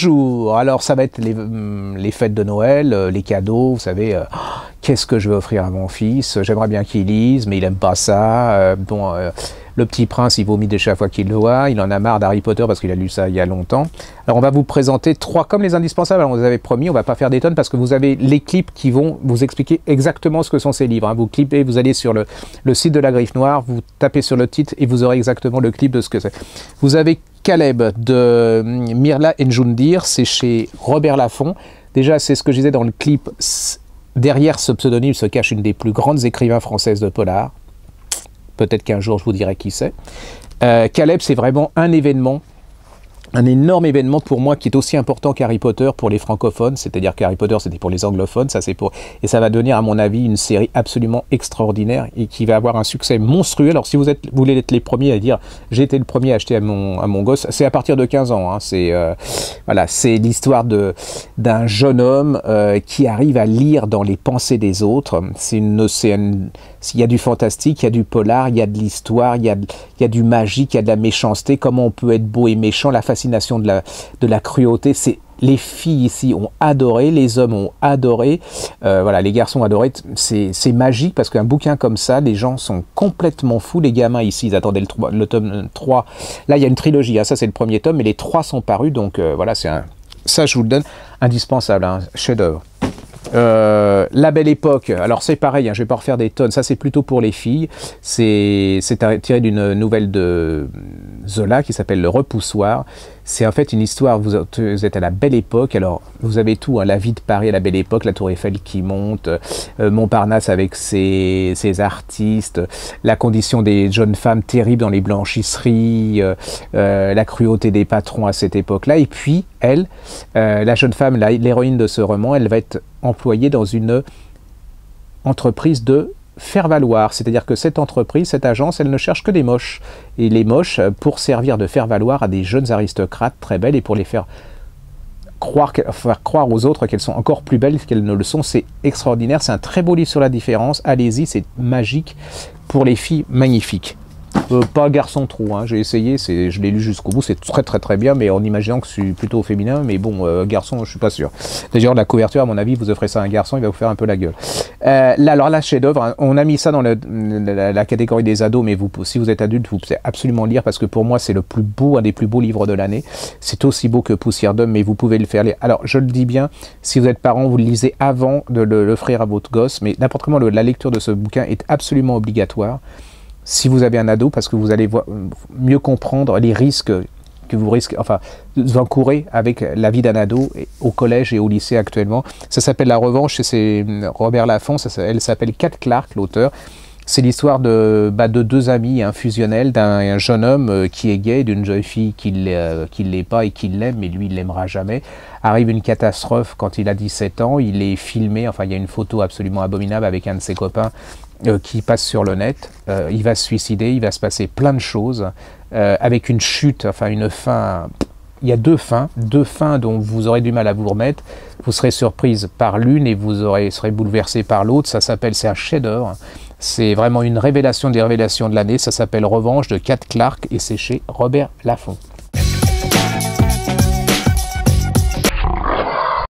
Bonjour, alors ça va être les fêtes de Noël, les cadeaux, vous savez, qu'est-ce que je vais offrir à mon fils? J'aimerais bien qu'il lise, mais il aime pas ça. Le Petit Prince, il vomit déjà chaque fois qu'il le voit, il en a marre d'Harry Potter parce qu'il a lu ça il y a longtemps. Alors on va vous présenter 3 comme les indispensables. Alors vous avez promis, on va pas faire des tonnes parce que vous avez les clips qui vont vous expliquer exactement ce que sont ces livres. Hein. Vous clipez, vous allez sur le site de la Griffe Noire, vous tapez sur le titre et vous aurez exactement le clip de ce que c'est. Vous avez Caleb de Mirla Njoundir, c'est chez Robert Laffont. Déjà, c'est ce que je disais dans le clip. Derrière ce pseudonyme se cache une des plus grandes écrivains françaises de polar. Peut-être qu'un jour, je vous dirai qui c'est. Caleb, c'est vraiment un événement, un énorme événement pour moi qui est aussi important qu'Harry Potter pour les francophones. C'est-à-dire qu'Harry Potter, c'était pour les anglophones. Ça, c'est pour... Et ça va devenir, à mon avis, une série absolument extraordinaire et qui va avoir un succès monstrueux. Alors, si vous voulez être les premiers à dire « j'ai été le premier à acheter à mon gosse », c'est à partir de 15 ans. Hein. Voilà, c'est l'histoire d'un jeune homme qui arrive à lire dans les pensées des autres. Il y a du fantastique, il y a du polar, il y a de l'histoire, il y a du magique, il y a de la méchanceté. Comment on peut être beau et méchant, la fascination de la cruauté. Les filles ici ont adoré, les hommes ont adoré, voilà, les garçons ont adoré. C'est magique parce qu'un bouquin comme ça, les gens sont complètement fous. Les gamins ici, ils attendaient le tome 3. Là, il y a une trilogie, hein, ça c'est le premier tome, mais les 3 sont parus, donc voilà, ça je vous le donne, indispensable, un chef-d'œuvre. La Belle Époque, alors c'est pareil, hein, je vais pas refaire des tonnes, ça c'est plutôt pour les filles, c'est tiré d'une nouvelle de Zola qui s'appelle Le Repoussoir. C'est en fait une histoire, vous êtes à la Belle Époque, alors vous avez tout, hein, la vie de Paris à la Belle Époque, la Tour Eiffel qui monte, Montparnasse avec ses artistes, la condition des jeunes femmes terribles dans les blanchisseries, la cruauté des patrons à cette époque-là, et puis elle, la jeune femme, l'héroïne de ce roman, elle va être employée dans une entreprise de faire valoir, c'est-à-dire que cette entreprise, cette agence, elle ne cherche que des moches, et les moches pour servir de faire valoir à des jeunes aristocrates très belles et pour les faire croire aux autres qu'elles sont encore plus belles qu'elles ne le sont. C'est extraordinaire, c'est un très beau livre sur la différence, allez-y, c'est magique, pour les filles, magnifique. Pas garçon trou, hein. J'ai essayé, je l'ai lu jusqu'au bout, c'est très bien, mais en imaginant que je suis plutôt féminin, mais bon, garçon, je suis pas sûr. D'ailleurs, la couverture, à mon avis, vous offrez ça à un garçon, il va vous faire un peu la gueule. Alors là, chef-d'œuvre, hein, on a mis ça dans la catégorie des ados, mais si vous êtes adulte, vous pouvez absolument le lire, parce que pour moi, c'est le plus beau, un des plus beaux livres de l'année. C'est aussi beau que Poussière d'homme, mais vous pouvez le faire lire. Alors, je le dis bien, si vous êtes parent, vous le lisez avant de l'offrir à votre gosse, mais n'importe comment, la lecture de ce bouquin est absolument obligatoire. Si vous avez un ado, parce que vous allez mieux comprendre les risques que vous encourez avec la vie d'un ado au collège et au lycée actuellement. Ça s'appelle La Revanche, et c'est Robert Laffont, elle s'appelle Kat Clark, l'auteur. C'est l'histoire de 2 amis fusionnels, d'un jeune homme qui est gay, d'une jeune fille qui l'est pas et qui l'aime, mais lui, il l'aimera jamais. Arrive une catastrophe quand il a 17 ans, il est filmé, enfin il y a une photo absolument abominable avec un de ses copains qui passe sur le net. Il va se suicider, il va se passer plein de choses, avec une chute, enfin une fin... Il y a 2 fins dont vous aurez du mal à vous remettre. Vous serez surprise par l'une et vous serez bouleversé par l'autre. C'est un chef-d'œuvre. C'est vraiment une révélation des révélations de l'année. Ça s'appelle Revanche de Kat Clark et c'est chez Robert Laffont.